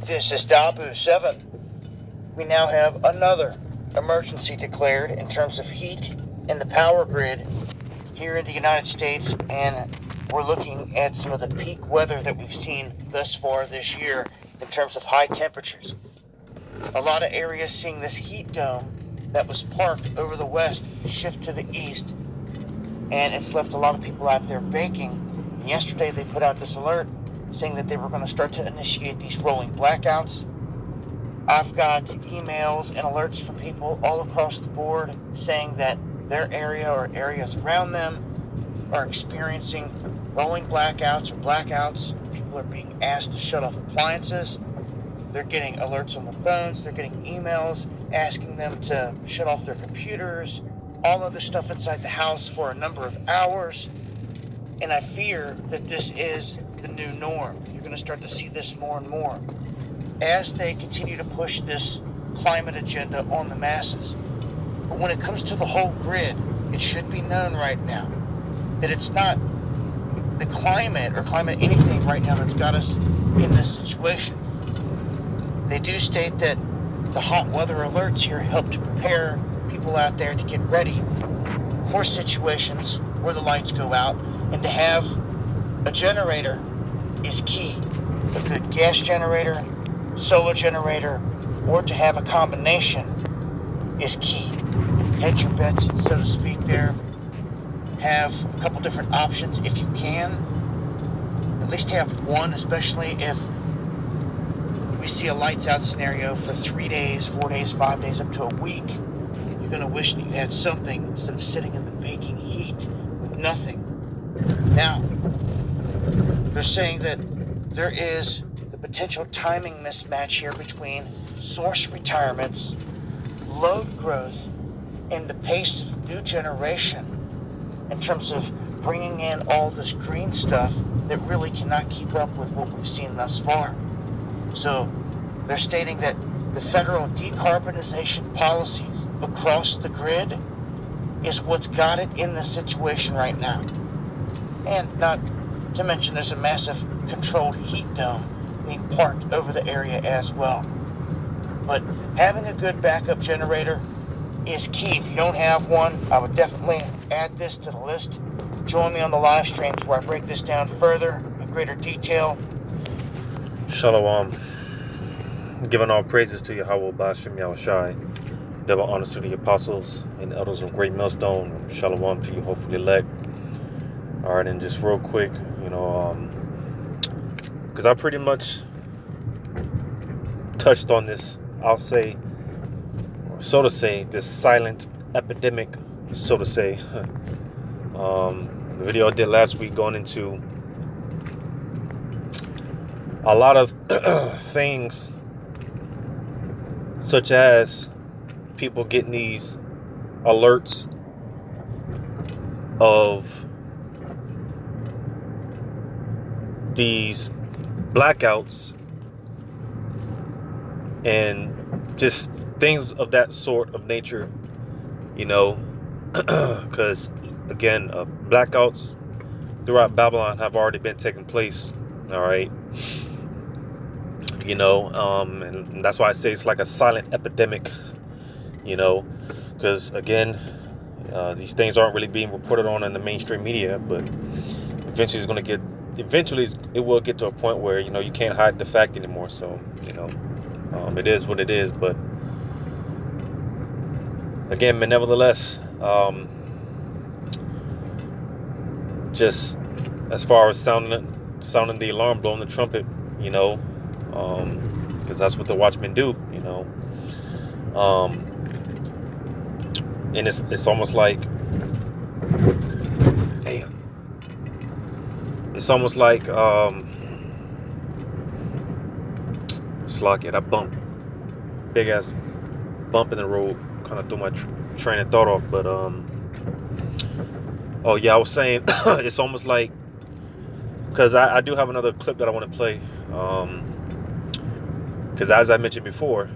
This is Dabu7. We now have another emergency declared in terms of heat in the power grid here in the United States, and we're looking at some of the peak weather that we've seen thus far this year in terms of high temperatures. A lot of areas seeing this heat dome that was parked over the west shift to the east, and it's left a lot of people out there baking. And yesterday they put out this alert saying that they were going to start to initiate these rolling blackouts. I've got emails and alerts from people all across the board saying that their area or areas around them are experiencing rolling blackouts or blackouts. People are being asked to shut off appliances. They're getting alerts on the phones. They're getting emails asking them to shut off their computers, all of the stuff inside the house for a number of hours. And I fear that this is the new norm. You're going to start to see this more and more as they continue to push this climate agenda on the masses. But when it comes to the whole grid, it should be known right now that it's not the climate or climate anything right now that's got us in this situation. They do state that the hot weather alerts here help to prepare people out there to get ready for situations where the lights go out, and to have a generator is key. A good gas generator, solar generator, or to have a combination is key. Hedge your bets, so to speak, there. Have a couple different options if you can. At least have one, especially if we see a lights out scenario for 3 days, 4 days, 5 days, up to a week. You're going to wish that you had something instead of sitting in the baking heat with nothing. Now, they're saying that there is the potential timing mismatch here between source retirements, load growth, and the pace of new generation in terms of bringing in all this green stuff that really cannot keep up with what we've seen thus far. So they're stating that the federal decarbonization policies across the grid is what's got it in this situation right now. And not to mention there's a massive controlled heat dome being parked over the area as well. But having a good backup generator is key. If you don't have one, I would definitely add this to the list. Join me on the live streams where I break this down further in greater detail. Shalom. Giving all praises to Yahweh Ba'Shem Yahushai. Double honors to the apostles and elders of Great Millstone. Shalom to you, hopefully elect. All right, and just real quick, because I pretty much touched on this, I'll say, or so to say, this silent epidemic, so to say. The video I did last week going into a lot of things, such as people getting these alerts of these blackouts and just things of that sort of nature, because again, blackouts throughout Babylon have already been taking place. All right. And that's why I say it's like a silent epidemic, because again, these things aren't really being reported on in the mainstream media, but eventually it will get to a point where, you can't hide the fact anymore. So, it is what it is. But again, but nevertheless, just as far as sounding the alarm, blowing the trumpet, because that's what the watchmen do, and it's almost like, damn, it's almost like, that bump, big ass bump in the road, kind of threw my train of thought off. But oh yeah, I was saying, it's almost like, because I do have another clip that I want to play, because as I mentioned before,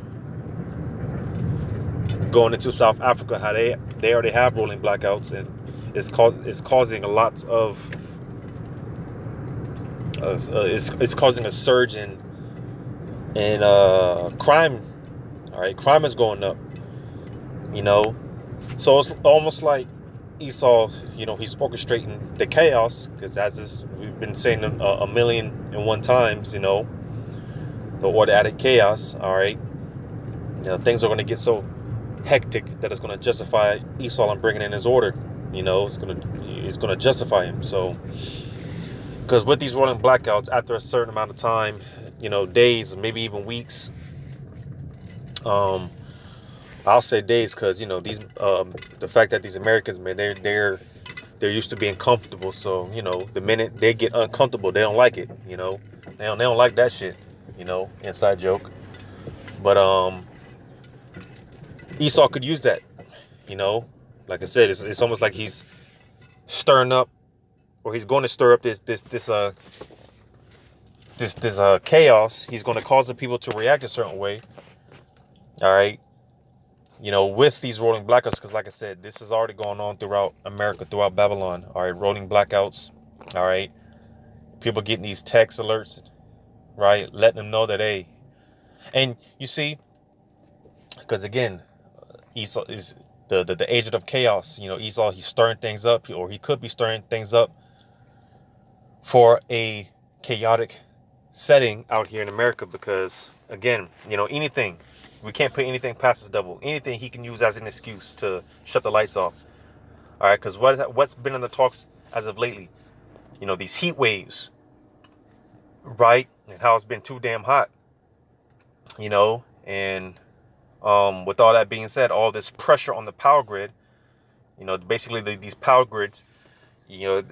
going into South Africa, how they already have rolling blackouts, and it's causing a lot of it's causing a surge in And crime, all right, crime is going up, you know. So it's almost like Esau, he's orchestrating the chaos, because we've been saying a million and one times, the order added chaos, all right. Things are going to get so hectic that it's going to justify Esau and bringing in his order. It's going to justify him. So, because with these rolling blackouts, after a certain amount of time, days, maybe even weeks, I'll say days, because these the fact that these Americans, man, they're used to being comfortable. So the minute they get uncomfortable, they don't like it. They don't like that shit. Inside joke. But Esau could use that. Like I said, it's almost like he's stirring up, or he's going to stir up this chaos. He's going to cause the people to react a certain way. All right. With these rolling blackouts, because like I said, this is already going on throughout America, throughout Babylon. All right, rolling blackouts. All right, people getting these text alerts, right, letting them know that, hey, and you see, because again, Esau is the agent of chaos. Esau, he's stirring things up, or he could be stirring things up for a chaotic setting out here in America, because again, anything, we can't put anything past this devil. Anything he can use as an excuse to shut the lights off. All right, because what's been in the talks as of lately, these heat waves, right, and how it's been too damn hot, and with all that being said, all this pressure on the power grid, basically these power grids, you know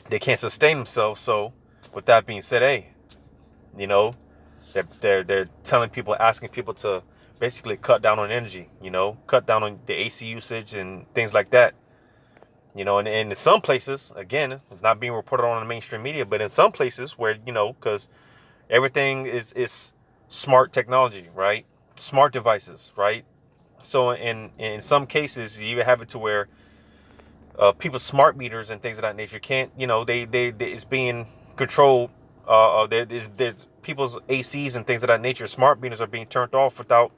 they can't sustain themselves. So with that being said, hey, you know they're telling people, asking people to basically cut down on energy, cut down on the AC usage and things like that. And in some places, again, it's not being reported on the mainstream media, but in some places where, because everything is smart technology, right? Smart devices, right? So in some cases, you even have it to where people's smart meters and things of that nature can't, they it's being controlled. There's people's ACs and things of that nature. Smart meters are being turned off without,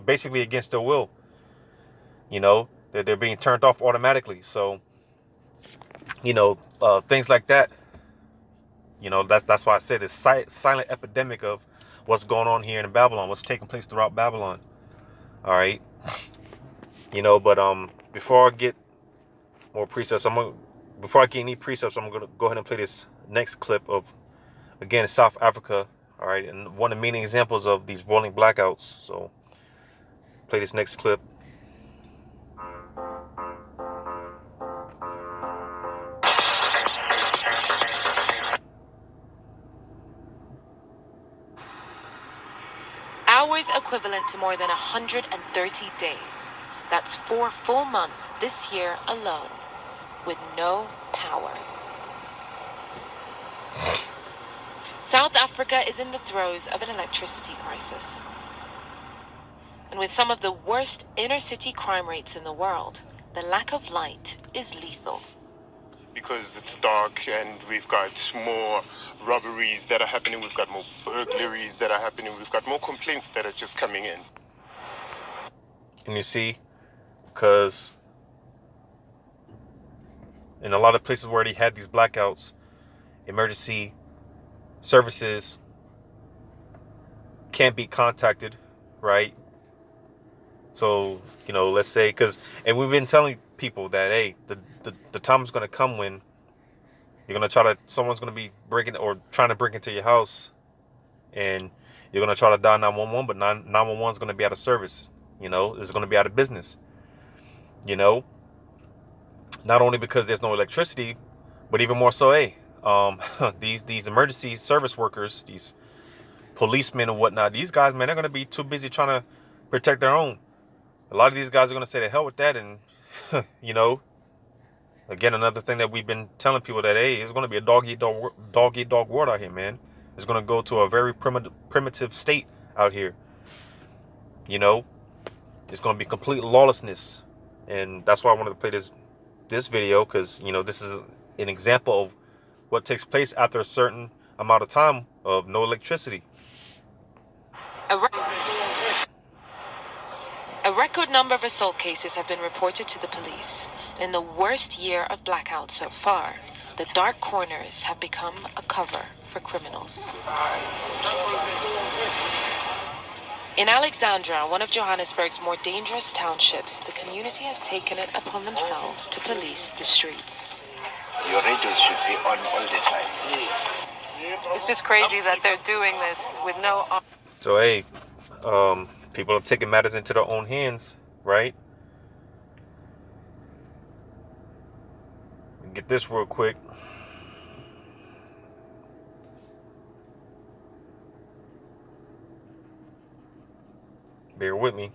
basically against their will. They're being turned off automatically. So, things like that. That's why I said this silent epidemic of what's going on here in Babylon, what's taking place throughout Babylon. All right. But before I get more precepts, before I get any precepts, I'm gonna go ahead and play this next clip of, again, South Africa. All right, and one of the main examples of these rolling blackouts. So play this next clip. Hours equivalent to more than 130 days. That's 4 full months this year alone, with no power. South Africa is in the throes of an electricity crisis. And with some of the worst inner-city crime rates in the world, the lack of light is lethal. Because it's dark and we've got more robberies that are happening, we've got more burglaries that are happening, we've got more complaints that are just coming in. And you see, because in a lot of places where they had these blackouts, emergency services can't be contacted, right? So, let's say, and we've been telling people that, hey, the time is going to come when someone's going to be breaking or trying to break into your house, and you're going to try to dial 911, but 911 is going to be out of service. It's going to be out of business. Not only because there's no electricity, but even more so, hey, these emergency service workers, these policemen and whatnot, these guys, man, they're going to be too busy trying to protect their own. A lot of these guys are going to say the hell with that. And, again, another thing that we've been telling people that, hey, it's going to be a dog-eat-dog world out here, man. It's going to go to a very primitive state out here. It's going to be complete lawlessness. And that's why I wanted to play this video, because, this is an example of what takes place after a certain amount of time of no electricity. A record number of assault cases have been reported to the police. In the worst year of blackouts so far, the dark corners have become a cover for criminals. In Alexandra, one of Johannesburg's more dangerous townships, the community has taken it upon themselves to police the streets. Your radios should be on all the time. It's just crazy that they're doing this with no... So, hey, people are taking matters into their own hands, right? Get this real quick. Bear with me.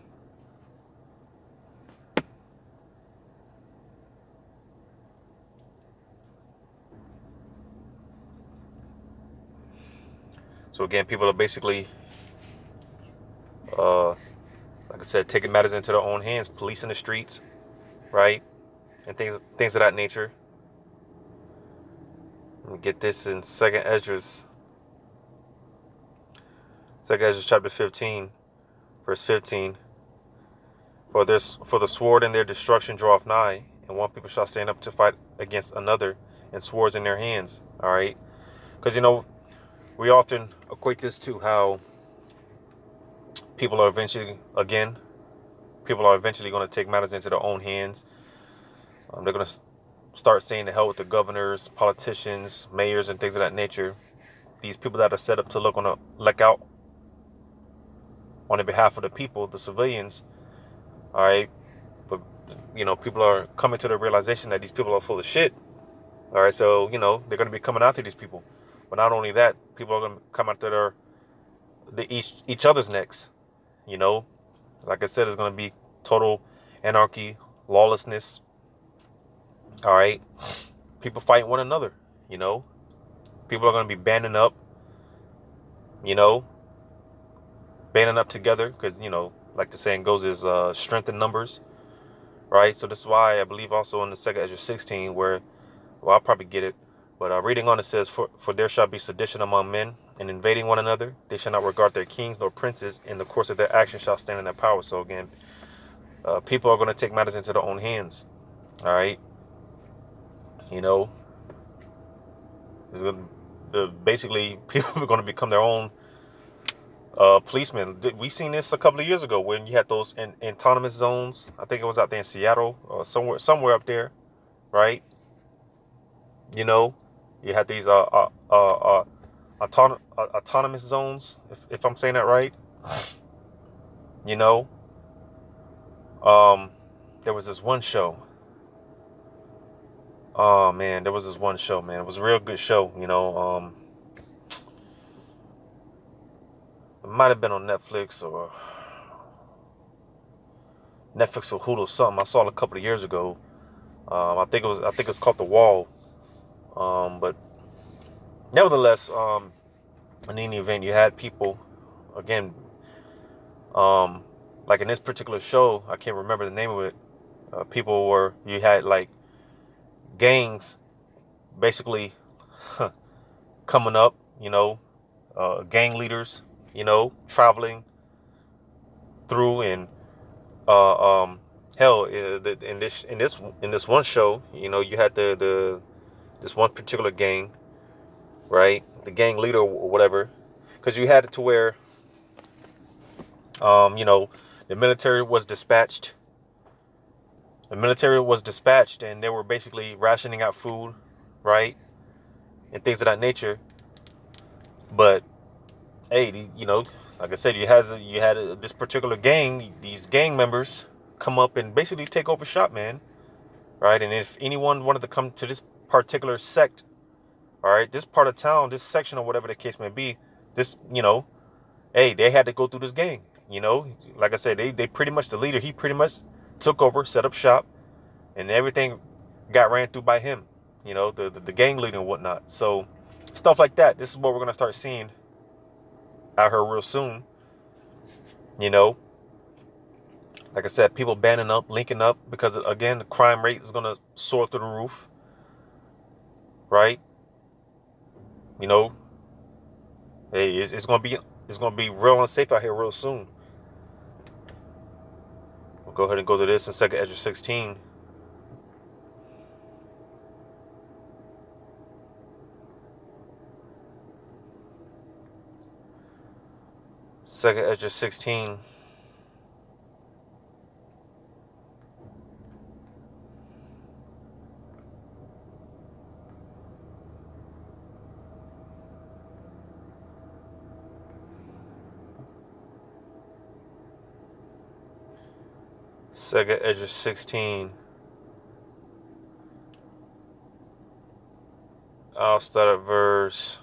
So again, people are basically, like I said, taking matters into their own hands, policing the streets, right, and things of that nature. Let me get this in Second Esdras chapter 15, verse 15. For the sword in their destruction draweth nigh, and one people shall stand up to fight against another, and swords in their hands. All right, because we often equate this to how people are eventually going to take matters into their own hands. They're going to start saying the hell with the governors, politicians, mayors, and things of that nature. These people that are set up to look out on the behalf of the people, the civilians. All right, but people are coming to the realization that these people are full of shit. All right, so they're going to be coming after these people. But not only that, people are going to come after each other's necks. Like I said, it's going to be total anarchy, lawlessness. All right, people fighting one another. People are going to be banding up. Banding up together because like the saying goes, is strength in numbers, right? So this is why I believe also in the Second Esdras 16, where, well, I'll probably get it, but reading on, it says, for there shall be sedition among men, and invading one another. They shall not regard their kings nor princes. In the course of their action shall stand in their power. So again, people are going to take matters into their own hands. All right, basically people are going to become their own policemen. We seen this a couple of years ago when you had those autonomous zones. I think it was out there in Seattle or somewhere up there, right? You had these autonomous zones, if I'm saying that right. There was this one show. Oh man, there was this one show, man. It was a real good show. It might have been on Netflix or Hulu or something. I saw it a couple of years ago. I think it's called The Wall. But nevertheless, in any event, you had people, again, like in this particular show, I can't remember the name of it. You had like gangs basically coming up, gang leaders, traveling through, and hell, in this one show, you had this one particular gang, right? The gang leader or whatever, because you had it to where, the military was dispatched. And they were basically rationing out food, right, and things of that nature. But hey, like I said, you had this particular gang, these gang members come up and basically take over shop, man, right? And if anyone wanted to come to this particular sect, all right, this part of town, this section, or whatever the case may be, this, hey, they had to go through this gang. Like I said, they pretty much, the leader, he pretty much took over, set up shop, and everything got ran through by him, the gang leader and whatnot. So stuff like that, this is what we're going to start seeing out here real soon. Like I said, people banding up, linking up, because again, the crime rate is going to soar through the roof, right? Hey, it's gonna be real unsafe out here real soon. We'll go ahead and go to this in 2nd Ezra 16. Second Ezra 16. Second Ezra 16. I'll start at verse.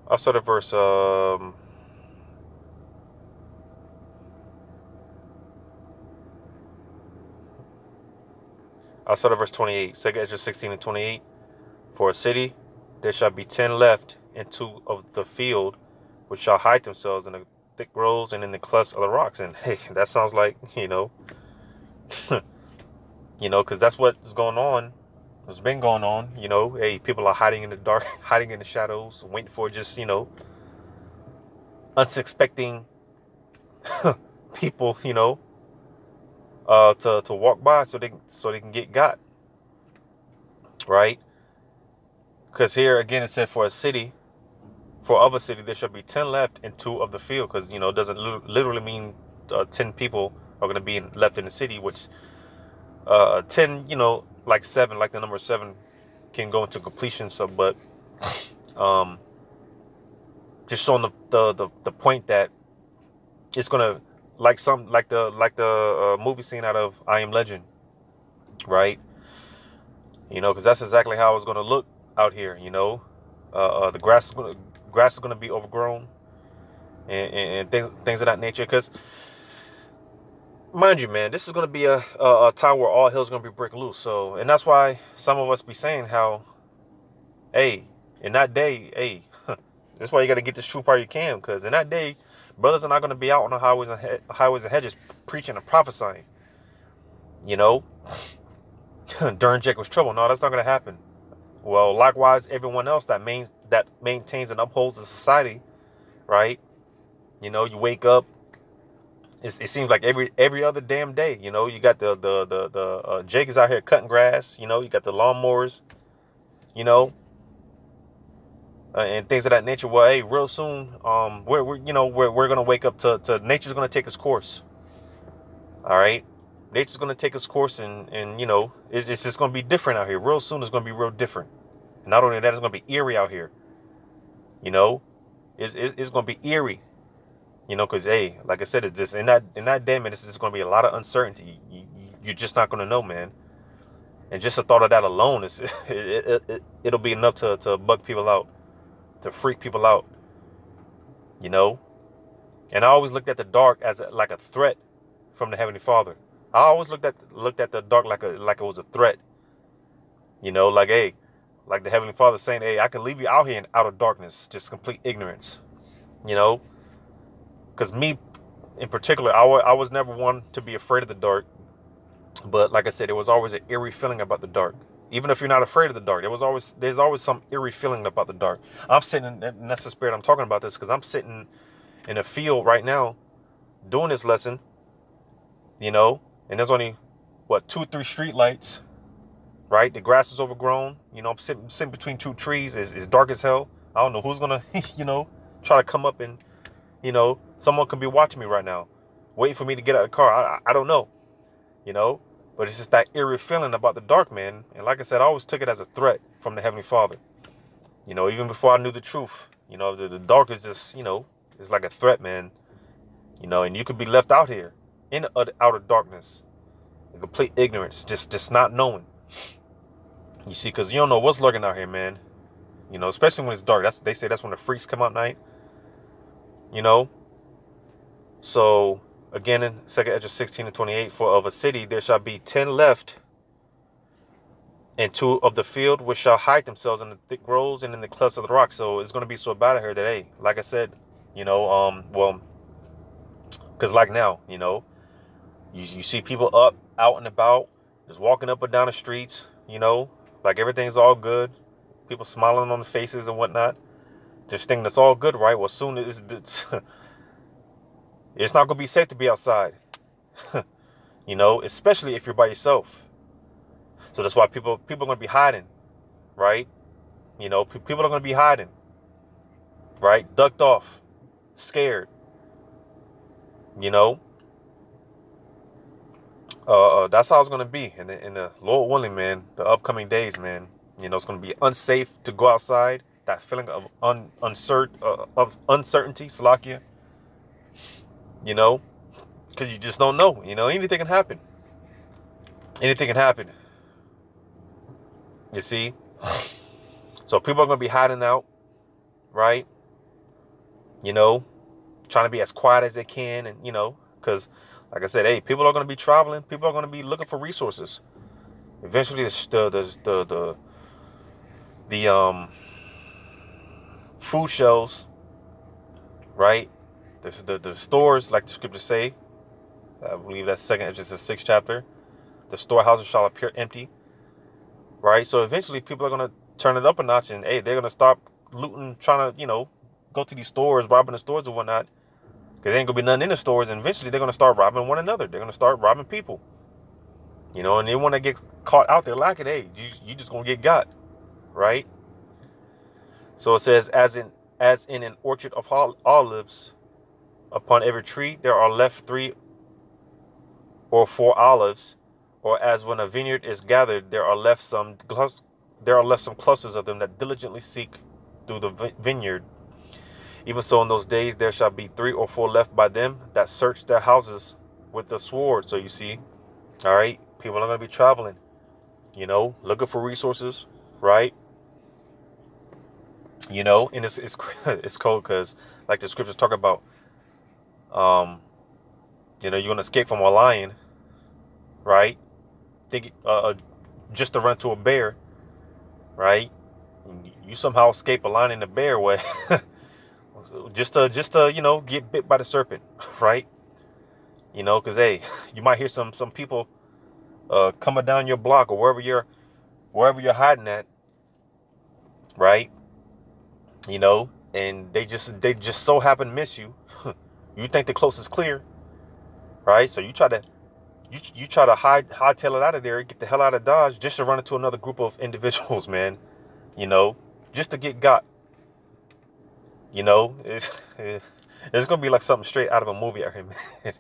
I'll start at verse. I'll start at verse 28. 2nd Ezra 16 and 28. For a city, there shall be 10 left, and 2 of the field, which shall hide themselves in the thick groves and in the clefts of the rocks. And hey, that sounds like, because that's what's going on. What's been going on, hey, people are hiding in the dark, hiding in the shadows, waiting for just, unsuspecting people, to walk by so they can get got, right? Because here again it said for a city, for of a city there shall be 10 left and 2 of the field, because it doesn't literally mean 10 people are going to be left in the city, which 10, like 7, like the number 7 can go into completion. So, but just showing the point that it's gonna, like the movie scene out of I Am Legend, right? Because that's exactly how it's gonna look out here. The grass is gonna be overgrown and things of that nature. Because mind you, man, this is gonna be a time where all hell's gonna be breaking loose. So, and that's why some of us be saying how, hey, in that day, hey, that's why you got to get this truth while you can, because in that day, brothers are not going to be out on the highways and hedges preaching and prophesying. During Jacob's trouble. No, that's not going to happen. Well, likewise, everyone else that maintains and upholds the society, right? You wake up. It seems like every other damn day. You got the Jakes out here cutting grass. You got the lawnmowers. And things of that nature. Well, hey, real soon, we're gonna wake up to nature's gonna take its course. All right, nature's gonna take its course, and it's just gonna be different out here. Real soon, it's gonna be real different. And not only that, it's gonna be eerie out here. It's gonna be eerie. Because hey, like I said, it's just in that day, man, it's just gonna be a lot of uncertainty. You're just not gonna know, man. And just the thought of that alone it'll be enough to bug people out, to freak people out. And I always looked at the dark as like a threat from the Heavenly Father. I always looked at the dark like it was a threat. Like, hey, like the Heavenly Father saying, hey, I can leave you out here in outer darkness, just complete ignorance. Because me in particular, I was never one to be afraid of the dark. But like I said, there was always an eerie feeling about the dark. Even if you're not afraid of the dark, there's always some eerie feeling about the dark. I'm sitting, and that's the spirit I'm talking about this, because I'm sitting in a field right now doing this lesson, and there's only 2-3 street lights, right? The grass is overgrown. I'm sitting between 2 trees. It's dark as hell. I don't know who's gonna try to come up, and someone could be watching me right now, waiting for me to get out of the car. I don't know, but it's just that eerie feeling about the dark, man. And like I said, I always took it as a threat from the Heavenly Father. Even before I knew the truth, the dark is just, it's like a threat, man. And you could be left out here in outer darkness, in complete ignorance, just not knowing. You see, because you don't know what's lurking out here, man. Especially when it's dark. They say that's when the freaks come out at night. So again, in 2nd Ezra 16 and 28, for of a city there shall be 10 left, and 2 of the field which shall hide themselves in the thick groves and in the clefts of the rock. So it's going to be so bad here that, hey, like I said, well, because like now, you see people out and about, just walking up and down the streets, like everything's all good. people smiling on the faces and whatnot. Just think that's all good, right? Well, soon it's it's not gonna be safe to be outside, you know, especially if you're by yourself. So that's why people are gonna be hiding, right? You know, people are gonna be hiding, right? Ducked off, scared, you know. That's how it's gonna be in the Lord willing, man. The upcoming days, man. You know, it's gonna be unsafe to go outside. That feeling of uncertainty, Salakia. You know, because you just don't know. You know, anything can happen. Anything can happen. You see. So people are gonna be hiding out, right? You know, trying to be as quiet as they can, and you know, because like I said, hey, people are gonna be traveling. People are gonna be looking for resources. Eventually, the food shelves, right? The stores, like the scriptures say, I believe that's just the 6th chapter. The storehouses shall appear empty, right? So eventually, people are gonna turn it up a notch, and hey, they're gonna stop looting, trying to, you know, go to these stores, robbing the stores and whatnot, because there ain't gonna be nothing in the stores. And eventually, they're gonna start robbing one another. They're gonna start robbing people, you know. And anyone that gets caught out there lacking, hey, you just gonna get got, right? So it says, as in an orchard of olives, upon every tree there are left 3 or 4 olives, or as when a vineyard is gathered, there are left some clusters of them that diligently seek through the vineyard. Even so, in those days there shall be 3 or 4 left by them that search their houses with the sword. So you see, all right, people are going to be traveling, you know, looking for resources, right? You know, and it's it's cold because, like the scriptures talk about, you know, you're gonna escape from a lion, right? Think just to run to a bear, right? You somehow escape a lion and a bear way, just to you know, get bit by the serpent, right? You know, because hey, you might hear some people coming down your block or wherever you're hiding at, right? You know, and they just so happen to miss you. You think the coast is clear, right? So you try to hightail it out of there, get the hell out of Dodge, just to run into another group of individuals, man. You know, just to get got. You know, it's gonna be like something straight out of a movie out here, man.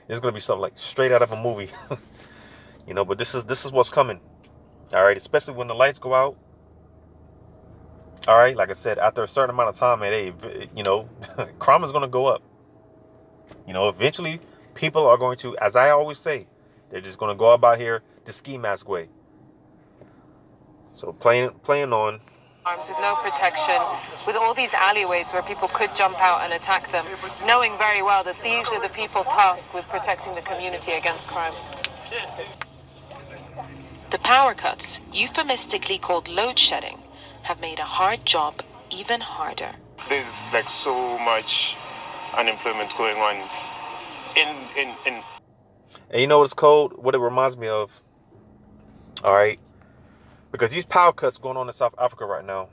It's gonna be something like straight out of a movie. You know, but this is what's coming. All right, especially when the lights go out. All right, like I said, after a certain amount of time, man, hey, you know, crime is gonna go up. You know, eventually people are going to, as I always say, they're just gonna go about here the ski mask way. So playing on. With no protection, with all these alleyways where people could jump out and attack them, knowing very well that these are the people tasked with protecting the community against crime. The power cuts, euphemistically called load shedding, have made a hard job even harder. There's like so much unemployment going on in And you know what's cold? What it reminds me of, all right, because these power cuts going on in South Africa right now,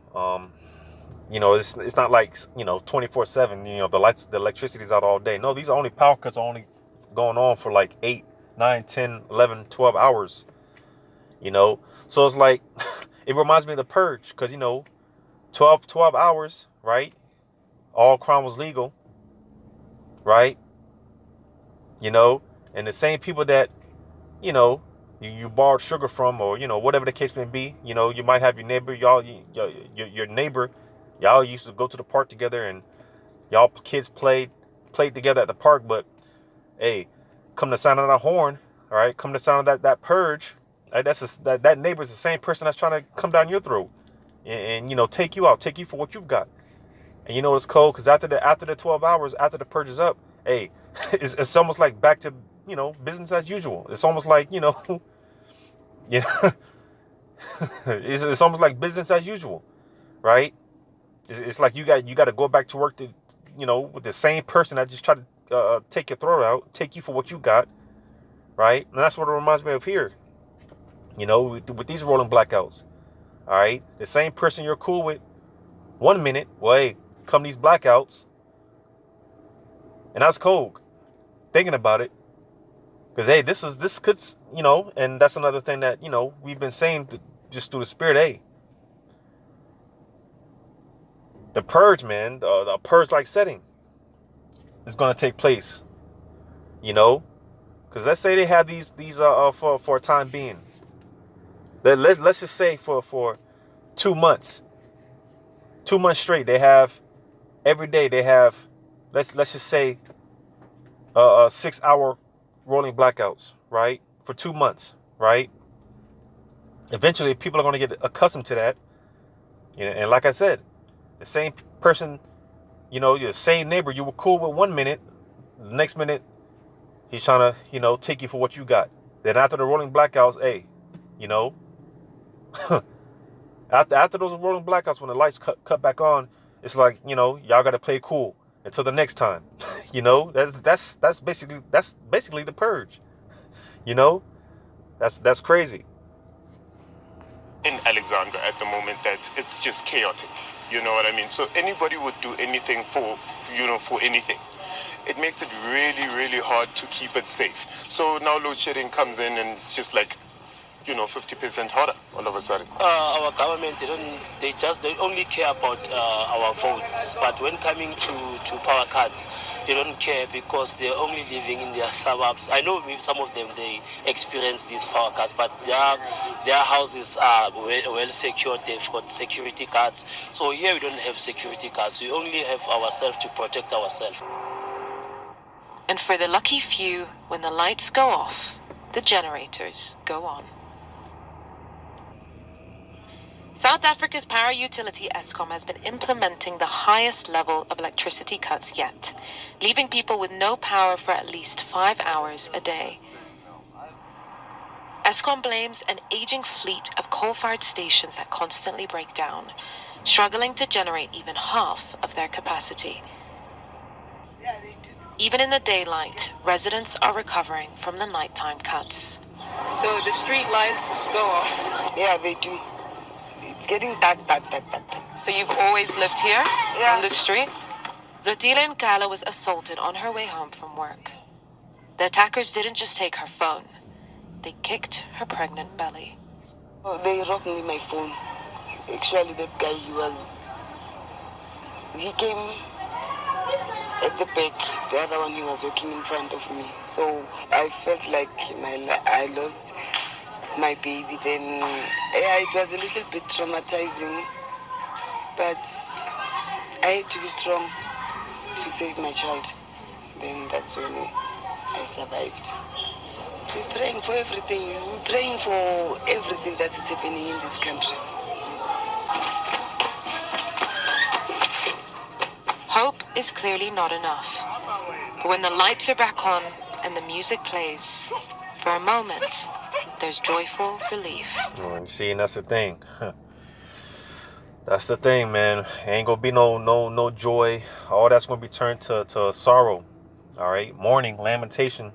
you know, it's not like, you know, 24/7, you know, the electricity's out all day. No, these are only power cuts are only going on for like 8, 9, 10, 11, 12 hours, you know. So it's like, it reminds me of the purge, because, you know, 12 hours, right? All crime was legal, right? You know, and the same people that, you know, you borrowed sugar from, or, you know, whatever the case may be, you know, you might have your neighbor, your neighbor, y'all used to go to the park together, and y'all kids played together at the park. But hey, come the sound of that horn, all right, come the sound of that purge, right? That neighbor's the same person that's trying to come down your throat and you know, take you out, take you for what you've got. And you know it's cold, because after the 12 hours, after the purge is up, hey, it's almost like back to, you know, business as usual. It's almost like, you know, yeah, it's almost like business as usual, right? It's like you got to go back to work to, you know, with the same person that just tried to take your throat out, take you for what you got, right? And that's what it reminds me of here, you know, with these rolling blackouts, All right, the same person you're cool with 1 minute, well, hey, come these blackouts, and that's cold. Thinking about it, because hey, this could, and that's another thing that we've been saying just through the spirit. Hey, the purge, man, the purge-like setting is going to take place. Because let's say they have these for a time being. Let's just say for 2 months, 2 months straight, they have every day they have let's just say 6-hour rolling blackouts, right? For 2 months, right? Eventually, people are going to get accustomed to that. And like I said, the same person, the same neighbor you were cool with 1 minute, the next minute he's trying to, take you for what you got. Then after the rolling blackouts, hey, you know, after those rolling blackouts, when the lights cut back on, it's like, y'all got to play cool until the next time. That's basically the purge. That's crazy. In Alexandra at the moment, that it's just chaotic. You know what I mean? So anybody would do anything for anything. It makes it really, really hard to keep it safe. So now load shedding comes in and it's just like, 50% harder all of a sudden. Our government, they only care about our votes. But when coming to power cuts, they don't care because they're only living in their suburbs. I know some of them, they experience these power cuts, but their houses are well secured. They've got security guards. So here we don't have security guards. We only have ourselves to protect ourselves. And for the lucky few, when the lights go off, the generators go on. South Africa's power utility Eskom has been implementing the highest level of electricity cuts yet, leaving people with no power for at least 5 hours a day. Eskom blames an aging fleet of coal-fired stations that constantly break down, struggling to generate even half of their capacity. Even in the daylight, residents are recovering from the nighttime cuts. So the street lights go off? Yeah, they do. It's getting dark. So you've always lived here? Yeah. On the street? Zotile Nkala was assaulted on her way home from work. The attackers didn't just take her phone. They kicked her pregnant belly. Oh, they robbed me my phone. Actually, that guy, he came at the back. The other one, he was walking in front of me. So I felt like I lost my baby. Then it was a little bit traumatizing, but I had to be strong to save my child. Then that's when I survived. We're praying for everything. We're praying for everything that is happening in this country. Hope is clearly not enough. But when the lights are back on and the music plays, for a moment, there's joyful relief. Oh, you see, and that's the thing. That's the thing, man. Ain't gonna be no joy. All that's gonna be turned to sorrow. All right, mourning, lamentation.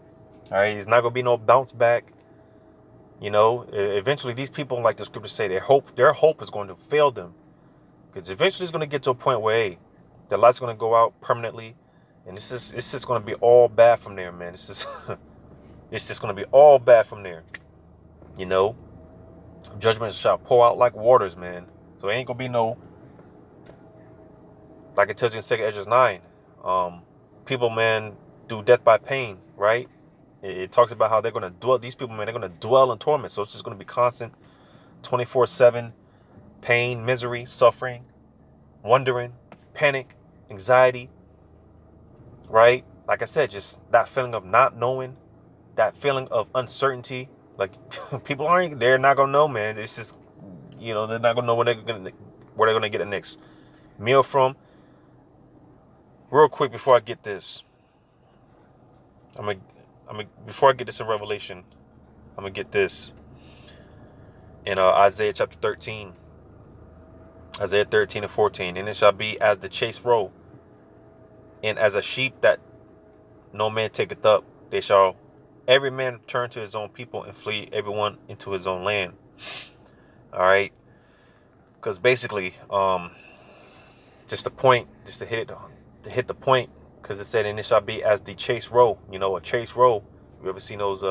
All right, it's not gonna be no bounce back. Eventually these people, like the scriptures say, their hope is going to fail them, because eventually it's gonna get to a point where, hey, the light's gonna go out permanently, and it's just gonna be all bad from there, man. It's just gonna be all bad from there. Judgment shall pour out like waters, man. So it ain't gonna be no, like it tells you in 2 Esdras 9. People, man, do death by pain, right? It talks about how they're gonna dwell. These people, man, they're gonna dwell in torment. So it's just gonna be constant, 24/7 pain, misery, suffering, wondering, panic, anxiety, right? Like I said, just that feeling of not knowing, that feeling of uncertainty. Like people they're not gonna know, man. It's just, they're not gonna know where they're gonna get the next meal from. Real quick before I get this, before I get this in Revelation, I'm gonna get this in Isaiah chapter 13. Isaiah 13 and 14. And it shall be as the chase roe, and as a sheep that no man taketh up, they shall every man turn to his own people, and flee everyone into his own land. All right. because basically, just the point, just to hit the point, because it said, and it shall be as the chase row. You know, a chase row. You ever seen those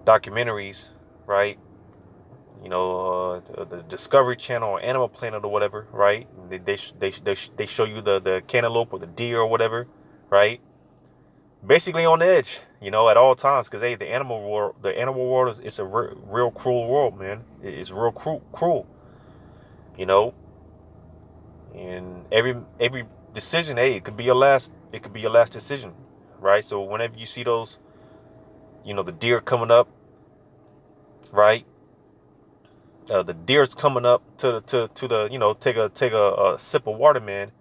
documentaries, right? You know, the Discovery Channel or Animal Planet or whatever, right? They show you the cantaloupe or the deer or whatever, right? Basically on edge, you know, at all times, because hey, the animal world is it's a real cruel world, man. It's real cruel, you know. And every decision, hey, it could be your last decision, right? So whenever you see those, you know, the deer coming up, right? The deer's coming up to the, you know, take a sip of water, man.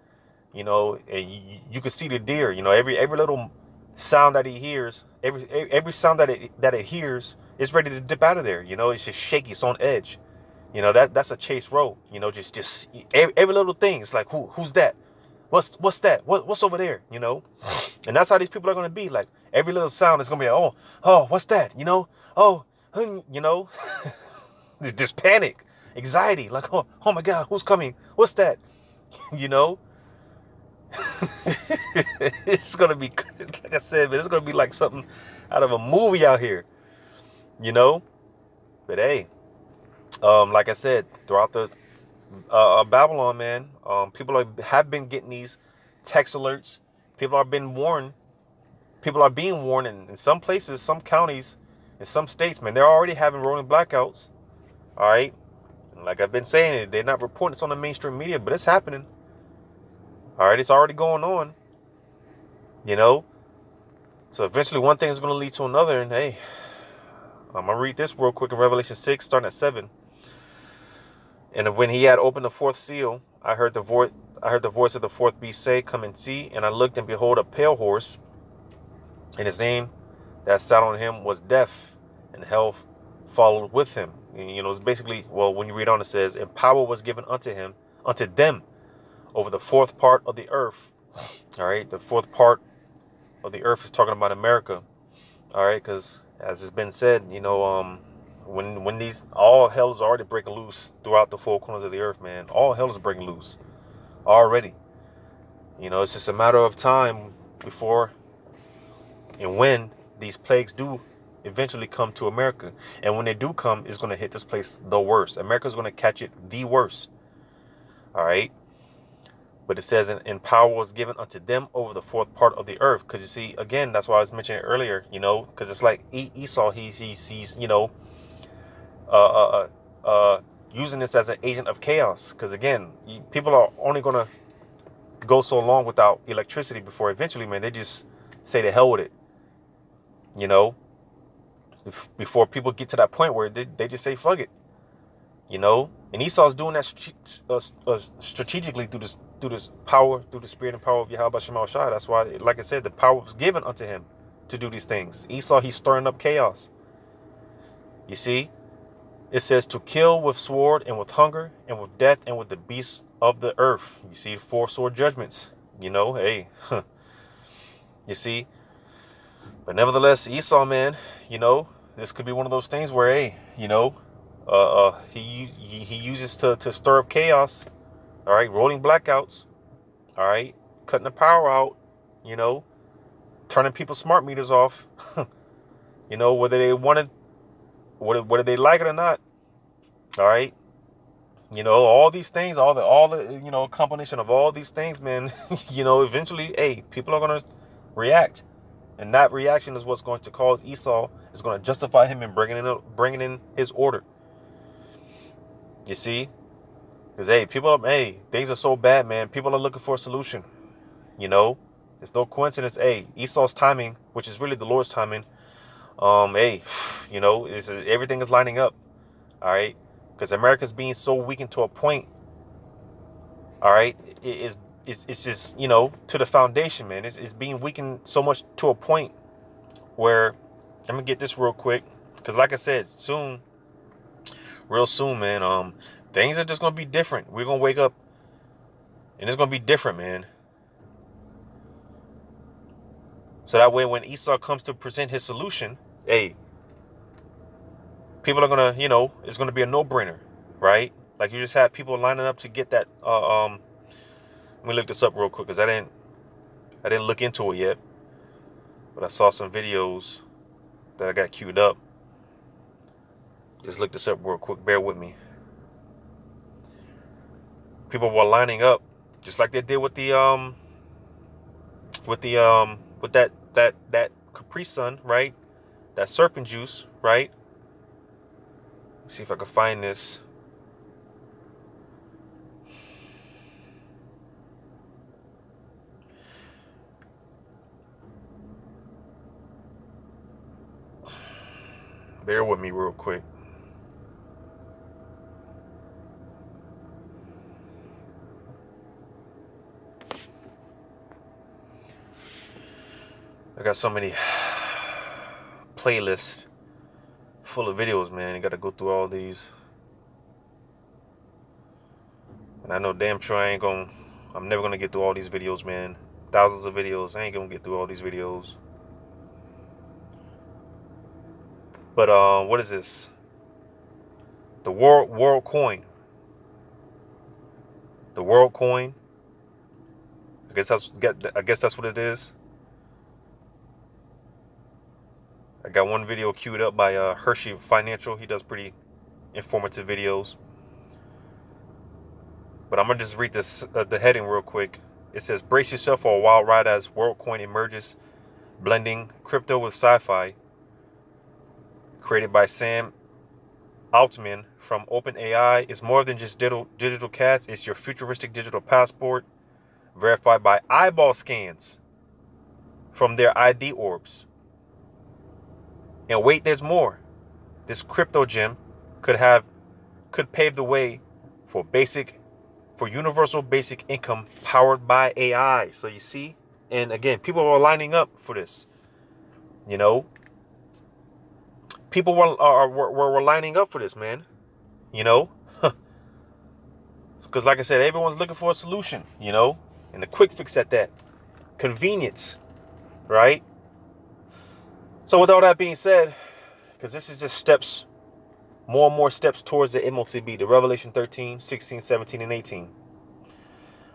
You know, and you can see the deer. You know, every little sound that he hears, every sound that it hears, is ready to dip out of there. You know, it's just shaky. It's on edge. You know, that's a chase row. You know, just every little thing. It's like, who's that? What's that? What's over there? You know, and that's how these people are gonna be. Like every little sound is gonna be like, oh, what's that? You know, you know, just panic, anxiety. Like, oh my God, who's coming? What's that? You know. It's gonna be, like I said, man, it's gonna be like something out of a movie out here, you know. But hey, like I said, throughout the Babylon, man, people have been getting these text alerts. People are being warned. People are being warned in some places, some counties, in some states, man. They're already having rolling blackouts. All right, and like I've been saying, they're not reporting this on the mainstream media, but it's happening. All right, it's already going on. You know. So eventually one thing is going to lead to another. And hey, I'm going to read this real quick in Revelation 6, starting at 7. And when he had opened the fourth seal, I heard the voice of the fourth beast say, come and see. And I looked, and behold, a pale horse, and his name that sat on him was Death, and hell followed with him. And, you know, it's basically, well, when you read on, it says, and power was given unto them, over the fourth part of the earth. All right, the fourth part of the earth is talking about America. All right, because as it's been said, you know, when these, all hell is already breaking loose throughout the four corners of the earth, man. All hell is breaking loose already. You know, it's just a matter of time before and when these plagues do eventually come to America. And when they do come, it's going to hit this place the worst. America's going to catch it the worst. All right. But it says, and power was given unto them over the fourth part of the earth. Because you see, again, that's why I was mentioning earlier, you know, because it's like Esau, he's you know, using this as an agent of chaos. Because again, people are only going to go so long without electricity before eventually, man, they just say to hell with it. You know, before people get to that point where they just say, fuck it. You know, and Esau's doing that strategically through this power, through the spirit and power of Yahweh Shema Shai. That's why, like I said, the power was given unto him to do these things. Esau, he's stirring up chaos. You see, it says to kill with sword and with hunger and with death and with the beasts of the earth. You see, 4 sword judgments. You know, hey, you see. But nevertheless, Esau, man, you know, this could be one of those things where, hey, you know, he uses to stir up chaos. All right, rolling blackouts. All right, cutting the power out. You know, turning people's smart meters off. You know, whether they wanted, whether they like it or not. All right, you know, all these things, all the you know, combination of all these things, man. You know, eventually, hey, people are gonna react, and that reaction is what's going to cause Esau. Is going to justify him in bringing in his order. You see, because hey, things are so bad, man. People are looking for a solution. You know, it's no coincidence. Hey, Esau's timing, which is really the Lord's timing. Hey, you know, everything is lining up. All right, because America's being so weakened to a point. All right, it's just, you know, to the foundation, man. It's being weakened so much to a point where, let me get this real quick, because like I said, real soon, man. Things are just gonna be different. We're gonna wake up, and it's gonna be different, man. So that way, when Esau comes to present his solution, hey, people are gonna, you know, it's gonna be a no-brainer, right? Like you just had people lining up to get that. Let me look this up real quick because I didn't look into it yet, but I saw some videos that I got queued up. Just look this up real quick. Bear with me. People were lining up just like they did with that Capri Sun, right? That serpent juice, right? Let's see if I can find this. Bear with me real quick. I got so many playlists full of videos, man. You got to go through all these. And I know damn sure I'm never going to get through all these videos, man. Thousands of videos. I ain't going to get through all these videos. But what is this? The world coin. The world coin. I guess that's what it is. I got one video queued up by Hershey Financial. He does pretty informative videos. But I'm gonna just read this the heading real quick. It says, "Brace yourself for a wild ride as WorldCoin emerges, blending crypto with sci-fi." Created by Sam Altman from OpenAI, it's more than just digital cats. It's your futuristic digital passport, verified by eyeball scans from their ID orbs. And wait, there's more. This crypto gem could pave the way for universal basic income powered by AI. So you see, and again, people are lining up for this. You know, people were lining up for this, man. You know, because like I said, everyone's looking for a solution. You know, and a quick fix at that, convenience, right? So with all that being said, because this is just more and more steps towards the MOTB, the Revelation 13, 16, 17, and 18.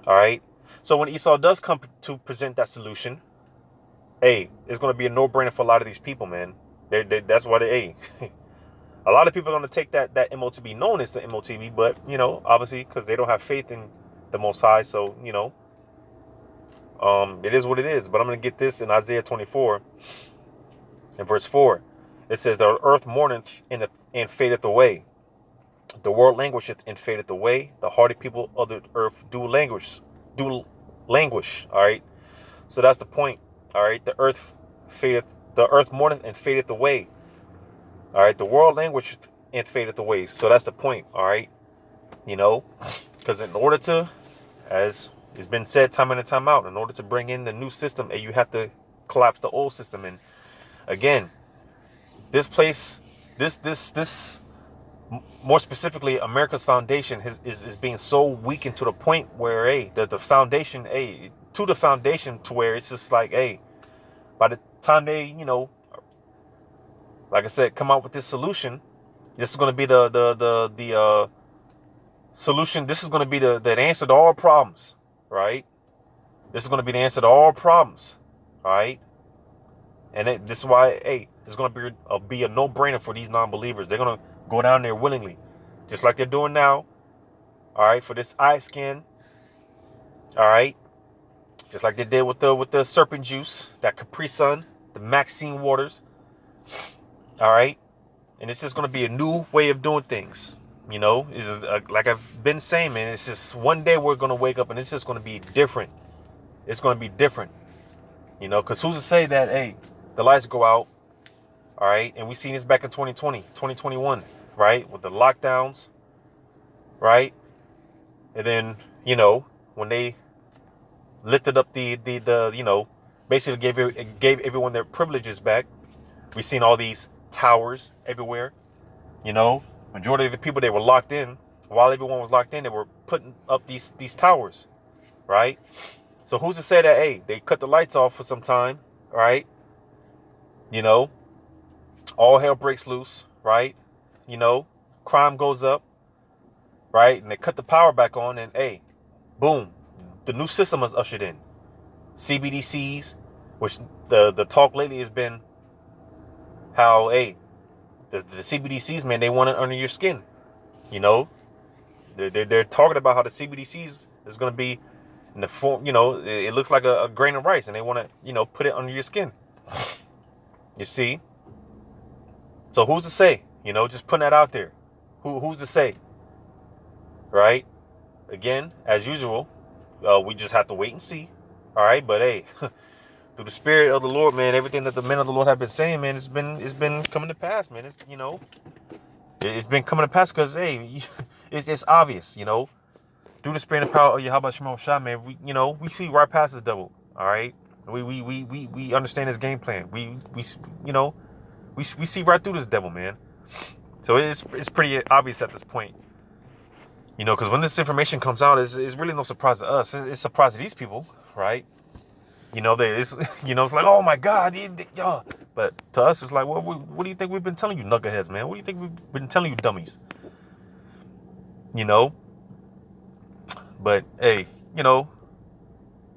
All right. So when Esau does come to present that solution, hey, it's going to be a no-brainer for a lot of these people, man. That's why hey, a lot of people are going to take that MOTB, known as the MOTB, but, you know, obviously because they don't have faith in the Most High. So, you know, it is what it is. But I'm going to get this in Isaiah 24 and verse 4. It says, "The earth mourneth and fadeth away. The world languisheth and fadeth away. The hardy people of the earth do languish. All right. So that's the point. All right. The earth mourneth and fadeth away. All right. The world languisheth and fadeth away. So that's the point. All right. You know, because in order to, as it's been said time in and time out, in order to bring in the new system, you have to collapse the old system. And again, this more specifically, America's foundation is being so weakened to the point where, the foundation, to the foundation, to where it's just like, by the time they, you know, like I said, come out with this solution, this is going to be the solution. This is going to be the answer to all problems, right? This is going to be the answer to all problems, right? And this is why, it's going to be a no-brainer for these non-believers. They're going to go down there willingly, just like they're doing now. All right, for this eye scan. All right, just like they did with the serpent juice, that Capri Sun, the Maxine waters. All right, and it's just going to be a new way of doing things. You know, like I've been saying, man. It's just one day we're going to wake up and it's just going to be different. It's going to be different. You know, because who's to say that, the lights go out, all right, and we seen this back in 2020, 2021, right, with the lockdowns, right, and then, you know, when they lifted up the you know, basically gave everyone their privileges back, we seen all these towers everywhere, you know, majority of the people, they were locked in. While everyone was locked in, they were putting up these towers, right? So who's to say that, they cut the lights off for some time, right? You know, all hell breaks loose, right? You know, crime goes up, right? And they cut the power back on, and hey, boom, the new system is ushered in. CBDCs, which the talk lately has been how, hey, the CBDCs, man, they want it under your skin. You know, they're talking about how the CBDCs is going to be in the form, you know, it looks like a grain of rice, and they want to, you know, put it under your skin. You see? So who's to say? You know, just putting that out there. Who's to say? Right? Again, as usual, we just have to wait and see. All right, but hey, through the spirit of the Lord, man, everything that the men of the Lord have been saying, man, it's been coming to pass, man. It's, you know, it's been coming to pass because hey, it's obvious, you know. Through the spirit and power of Yahweh Shema Shah, man, we see right past this devil. All right, we understand his game plan. We see right through this devil, man. So it's pretty obvious at this point, you know, because when this information comes out, it's really no surprise to us. It's a surprise to these people, right? You know, it's like, oh my God, yeah. But to us, it's like, well, what do you think we've been telling you, knuckleheads, man? What do you think we've been telling you, dummies? You know. But hey, you know,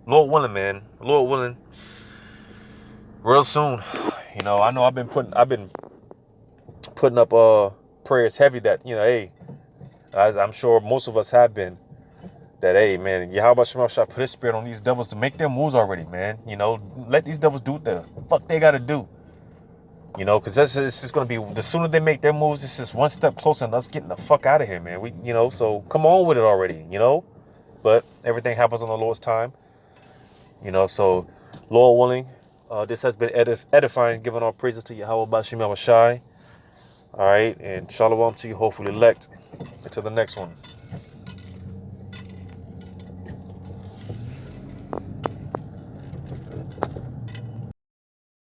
Lord willing, man, Lord willing, real soon. You know, I know I've been putting up prayers heavy that, you know, hey, as I'm sure most of us have been, that hey, man, Yahweh Shema Shah put his spirit on these devils to make their moves already, man. You know, let these devils do what the fuck they gotta do. You know, because this is gonna be, the sooner they make their moves, this is one step closer to us getting the fuck out of here, man. You know, so come on with it already, you know. But everything happens on the Lord's time. You know, so Lord willing, this has been edifying, giving all praises to Yahweh Bashim Yahweh Shai. All right, and shalom to you, hopefully elect. Until the next one.